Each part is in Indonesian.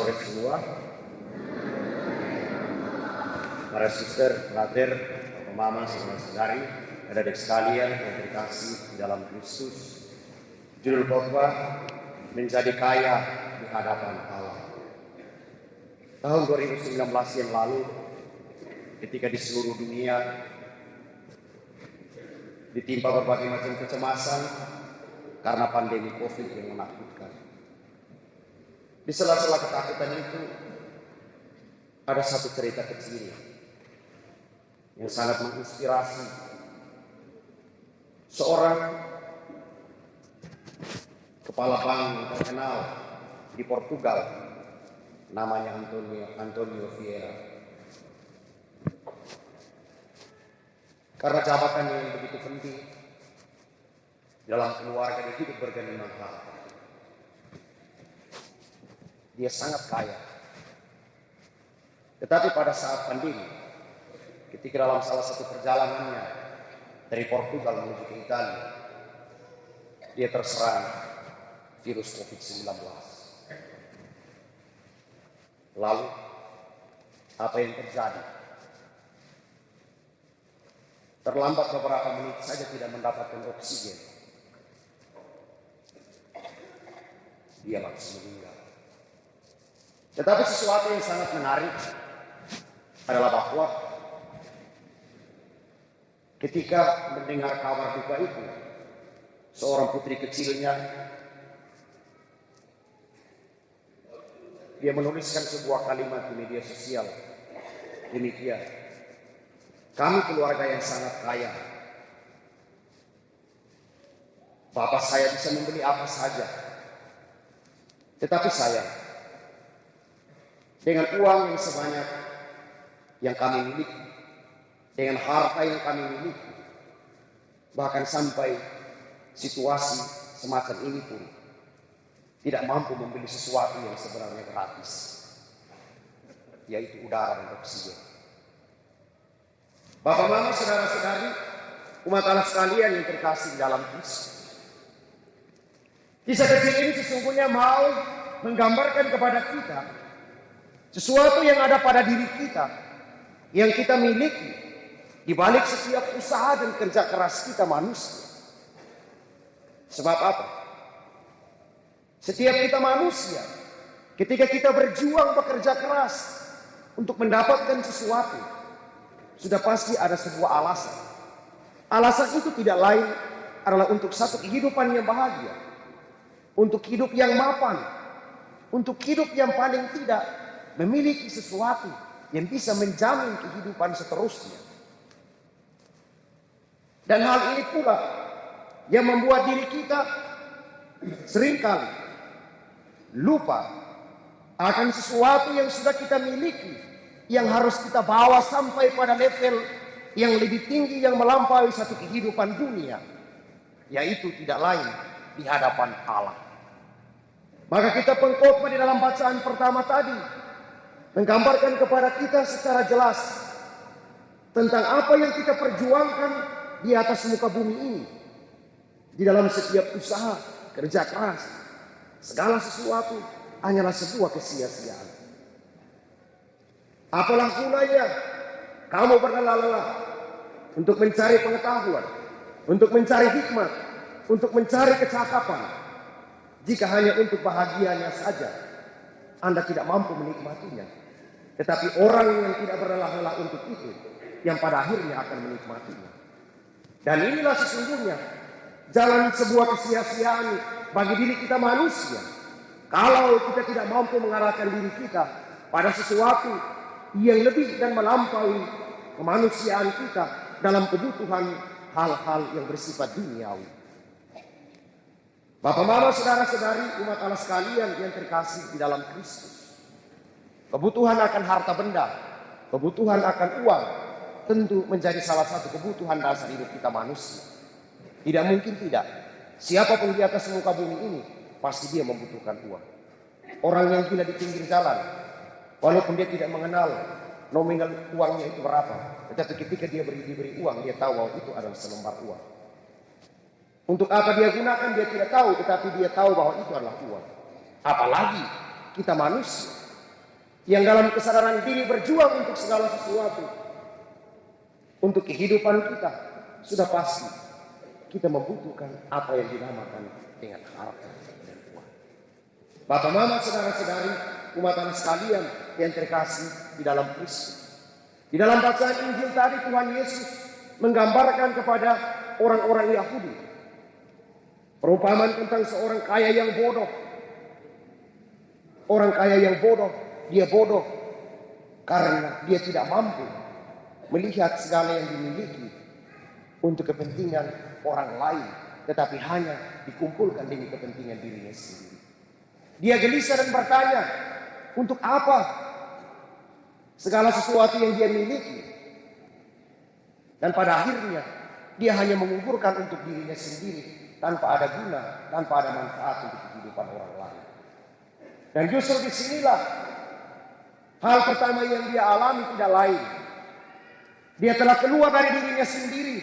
sore semua, para suster, brother, mama, saudara-saudari, adik-adik sekalian yang terkasih di dalam Kristus. Judul khotbah menjadi kaya di hadapan Allah. Tahun 2019 yang lalu, ketika di seluruh dunia ditimpa berbagai macam kecemasan karena pandemi COVID yang menakutkan. Di sela-sela ketakutan itu ada satu cerita kecil yang sangat menginspirasi. Seorang kepala bank yang terkenal di Portugal, namanya Antonio Vieira. Karena jabatannya yang begitu penting dalam keluarga dia hidup bergelimang harta. Dia sangat kaya. Tetapi pada saat pandemi, ketika dalam salah satu perjalanannya dari Portugal menuju ke Italia, dia terserang virus COVID-19. Lalu, apa yang terjadi? Terlambat beberapa menit saja tidak mendapatkan oksigen. Dia langsung meninggal. Tetapi sesuatu yang sangat menarik adalah bahwa ketika mendengar kabar duka itu, seorang putri kecilnya, dia menuliskan sebuah kalimat di media sosial. Demikian, kami keluarga yang sangat kaya. Bapak saya bisa membeli apa saja. Tetapi saya, dengan uang yang sebanyak yang kami miliki, dengan harta yang kami miliki, bahkan sampai situasi semacam ini pun tidak mampu membeli sesuatu yang sebenarnya gratis, yaitu udara dan oksigen. Bapak, mama, saudara-saudari, umat Allah sekalian yang terkasih dalam Kristus, kisah kecil ini sesungguhnya mau menggambarkan kepada kita sesuatu yang ada pada diri kita, yang kita miliki di balik setiap usaha dan kerja keras kita manusia. Sebab apa? Setiap kita manusia, ketika kita berjuang bekerja keras untuk mendapatkan sesuatu, sudah pasti ada sebuah alasan. Alasan itu tidak lain adalah untuk satu kehidupan yang bahagia, untuk hidup yang mapan, untuk hidup yang paling tidak memiliki sesuatu yang bisa menjamin kehidupan seterusnya. Dan hal ini pula yang membuat diri kita seringkali lupa akan sesuatu yang sudah kita miliki, yang harus kita bawa sampai pada level yang lebih tinggi, yang melampaui satu kehidupan dunia, yaitu tidak lain di hadapan Allah. Maka kita pengkhotbah di dalam bacaan pertama tadi menggambarkan kepada kita secara jelas tentang apa yang kita perjuangkan di atas muka bumi ini. Di dalam setiap usaha, kerja keras, segala sesuatu hanyalah sebuah kesia-siaan. Apalah gunanya kamu berlelah-lelah untuk mencari pengetahuan, untuk mencari hikmat, untuk mencari kecakapan, jika hanya untuk bahagianya saja Anda tidak mampu menikmatinya. Tetapi orang yang tidak berlelah-lelah untuk itu, yang pada akhirnya akan menikmatinya. Dan inilah sesungguhnya jalan sebuah kesia-siaan bagi diri kita manusia, kalau kita tidak mampu mengarahkan diri kita pada sesuatu yang lebih dan melampaui kemanusiaan kita dalam kebutuhan hal-hal yang bersifat duniawi. Bapak, mama, saudara-saudari, umat Allah sekalian yang terkasih di dalam Kristus, kebutuhan akan harta benda, kebutuhan akan uang, tentu menjadi salah satu kebutuhan dasar hidup kita manusia. Tidak mungkin tidak. Siapapun di atas muka bumi ini, pasti dia membutuhkan uang. Orang yang gila di pinggir jalan, walaupun dia tidak mengenal nominal uangnya itu berapa, tetapi ketika dia diberi uang, dia tahu bahwa itu adalah selembar uang. Untuk apa dia gunakan dia tidak tahu, tetapi dia tahu bahwa itu adalah uang. Apalagi kita manusia yang dalam kesadaran diri berjuang untuk segala sesuatu, untuk kehidupan kita, sudah pasti kita membutuhkan apa yang dinamakan dengan harta dan uang. Bapak, mama, saudara-saudari, umat Allah sekalian yang terkasih di dalam Kristus. Di dalam bacaan Injil tadi Tuhan Yesus menggambarkan kepada orang-orang Yahudi perumpamaan tentang seorang kaya yang bodoh. Orang kaya yang bodoh, dia bodoh karena dia tidak mampu melihat segala yang dimiliki untuk kepentingan orang lain, tetapi hanya dikumpulkan demi kepentingan dirinya sendiri. Dia gelisah dan bertanya, untuk apa segala sesuatu yang dia miliki? Dan pada akhirnya dia hanya mengumpulkan untuk dirinya sendiri, tanpa ada guna, tanpa ada manfaat untuk kehidupan orang lain. Dan justru disinilah hal pertama yang dia alami tidak lain. Dia telah keluar dari dirinya sendiri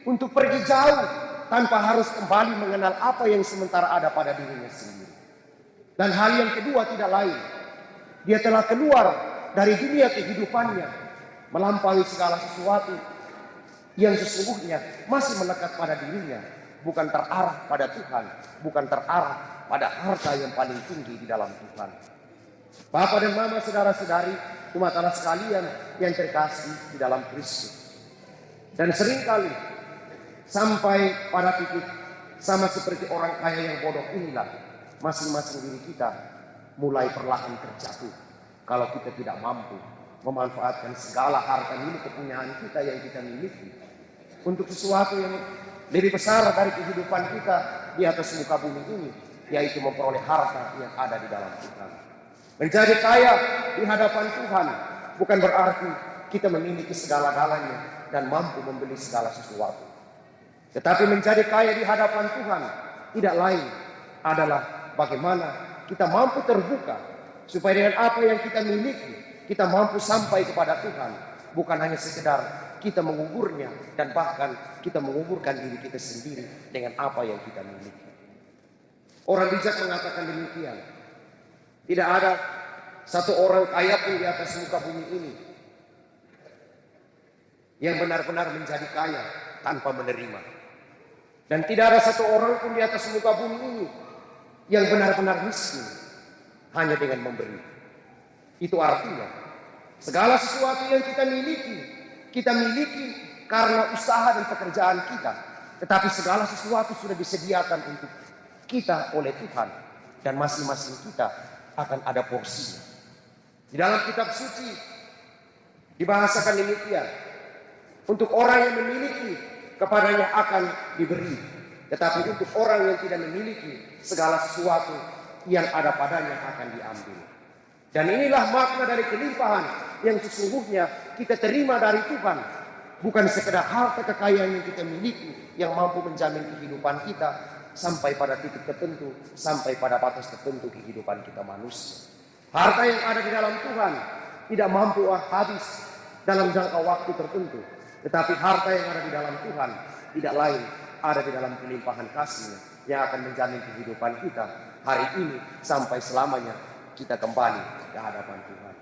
untuk pergi jauh tanpa harus kembali mengenal apa yang sementara ada pada dirinya sendiri. Dan hal yang kedua tidak lain. Dia telah keluar dari dunia kehidupannya, melampaui segala sesuatu yang sesungguhnya masih melekat pada dirinya, bukan terarah pada Tuhan, bukan terarah pada harta yang paling tinggi di dalam Tuhan. Bapak dan mama, saudara-saudari, umat Allah sekalian yang terkasih di dalam Kristus. Dan seringkali sampai pada titik sama seperti orang kaya yang bodoh inilah, masing-masing diri kita mulai perlahan terjatuh kalau kita tidak mampu memanfaatkan segala harta milik kepunyaan kita yang kita miliki untuk sesuatu yang lebih besar dari kehidupan kita di atas muka bumi ini, yaitu memperoleh harta yang ada di dalam Tuhan. Menjadi kaya di hadapan Tuhan bukan berarti kita memiliki segala-galanya dan mampu membeli segala sesuatu. Tetapi menjadi kaya di hadapan Tuhan tidak lain adalah bagaimana kita mampu terbuka supaya dengan apa yang kita miliki kita mampu sampai kepada Tuhan, bukan hanya sekedar kita menguburnya dan bahkan kita menguburkan diri kita sendiri dengan apa yang kita miliki. Orang bijak mengatakan demikian. Tidak ada satu orang kaya pun di atas muka bumi ini yang benar-benar menjadi kaya tanpa menerima. Dan tidak ada satu orang pun di atas muka bumi ini yang benar-benar miskin hanya dengan memberi. Itu artinya segala sesuatu yang kita miliki karena usaha dan pekerjaan kita. Tetapi segala sesuatu sudah disediakan untuk kita oleh Tuhan. Dan masing-masing kita akan ada porsinya. Di dalam kitab suci dibahasakan demikian. Untuk orang yang memiliki, kepadanya akan diberi. Tetapi untuk orang yang tidak memiliki, segala sesuatu yang ada padanya akan diambil. Dan inilah makna dari kelimpahan yang sesungguhnya kita terima dari Tuhan. Bukan sekedar harta kekayaan yang kita miliki yang mampu menjamin kehidupan kita sampai pada titik tertentu, sampai pada batas tertentu kehidupan kita manusia. Harta yang ada di dalam Tuhan tidak mampu habis dalam jangka waktu tertentu. Tetapi harta yang ada di dalam Tuhan tidak lain ada di dalam kelimpahan kasih-Nya yang akan menjamin kehidupan kita hari ini sampai selamanya kita kembali ke hadapan Tuhan.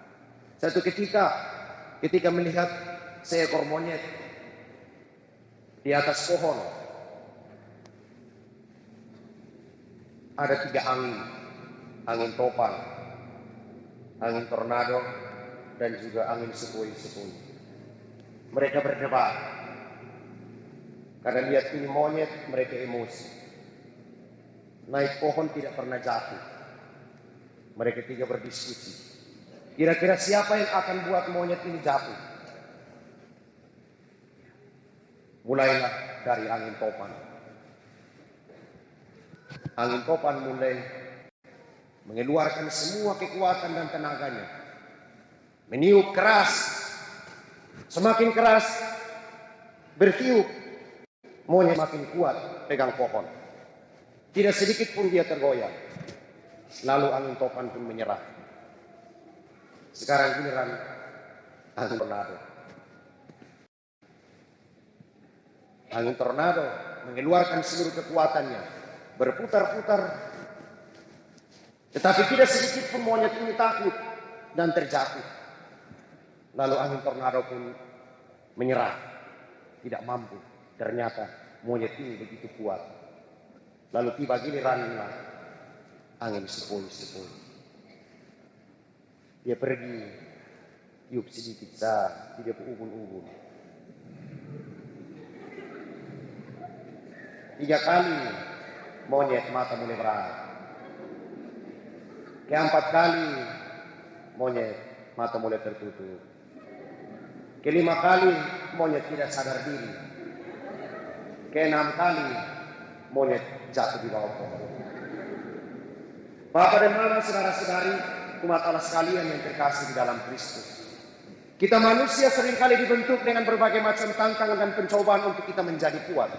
Satu ketika melihat seekor monyet di atas pohon, ada 3 angin. Angin topan, angin tornado, dan juga angin sepoi-sepoi. Mereka berdebat. Karena lihat ini monyet, mereka emosi. Naik pohon tidak pernah jatuh. Mereka 3 berdiskusi. Kira-kira siapa yang akan buat monyet ini jatuh? Mulailah dari angin topan. Angin topan mulai mengeluarkan semua kekuatan dan tenaganya. Meniup keras. Semakin keras bertiup, monyet makin kuat pegang pohon. Tidak sedikit pun dia tergoyah. Lalu angin topan pun menyerah. Sekarang giliran angin tornado. Angin tornado mengeluarkan seluruh kekuatannya, berputar-putar. Tetapi tidak sedikit pun monyet ini takut. dan terjatuh. Lalu angin tornado pun menyerah, tidak mampu. Ternyata monyet ini begitu kuat. Lalu tiba gilirannya angin sepoi-sepoi. Dia pergi tiup sedikit sah, dia ubun-ubun. 3 kali monyet mata mulai merah. Ke-4 kali monyet mata mulai tertutup. Ke-5 kali monyet tidak sadar diri. Ke-6 kali monyet jatuh di bawah pohon. Bapak dan Mama, saudara-saudari, umat Allah sekalian yang terkasih di dalam Kristus. Kita manusia seringkali dibentuk dengan berbagai macam tantangan dan pencobaan untuk kita menjadi kuat.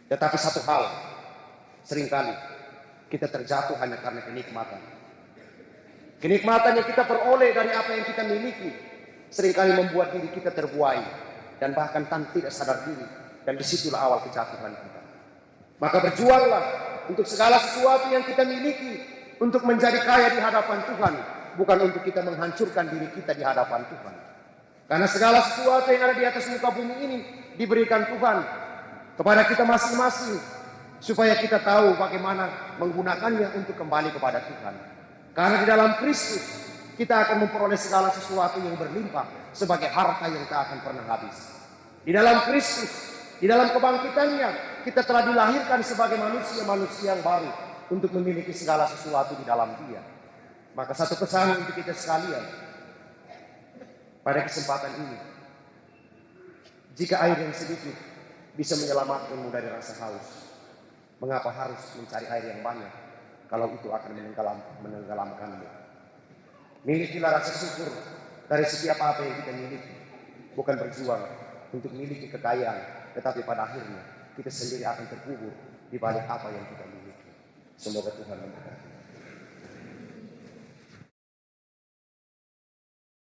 Tetapi satu hal, seringkali kita terjatuh hanya karena kenikmatan. Kenikmatan yang kita peroleh dari apa yang kita miliki seringkali membuat diri kita terbuai dan bahkan tidak sadar diri, dan disitulah awal kejatuhan kita. Maka berjuanglah untuk segala sesuatu yang kita miliki untuk menjadi kaya di hadapan Tuhan, bukan untuk kita menghancurkan diri kita di hadapan Tuhan. Karena segala sesuatu yang ada di atas muka bumi ini diberikan Tuhan kepada kita masing-masing, supaya kita tahu bagaimana menggunakannya untuk kembali kepada Tuhan. Karena di dalam Kristus kita akan memperoleh segala sesuatu yang berlimpah sebagai harta yang tak akan pernah habis. Di dalam Kristus, di dalam kebangkitannya, kita telah dilahirkan sebagai manusia-manusia yang baru untuk memiliki segala sesuatu di dalam Dia. Maka satu pesan untuk kita sekalian pada kesempatan ini, jika air yang sedikit bisa menyelamatkanmu dari rasa haus, mengapa harus mencari air yang banyak kalau itu akan menenggelamkanmu? Milikilah rasa syukur dari setiap apa yang kita miliki. Bukan berjuang untuk memiliki kekayaan, tetapi pada akhirnya kita sendiri akan terkubur di balik apa yang kita miliki. Semoga Tuhan memberkati.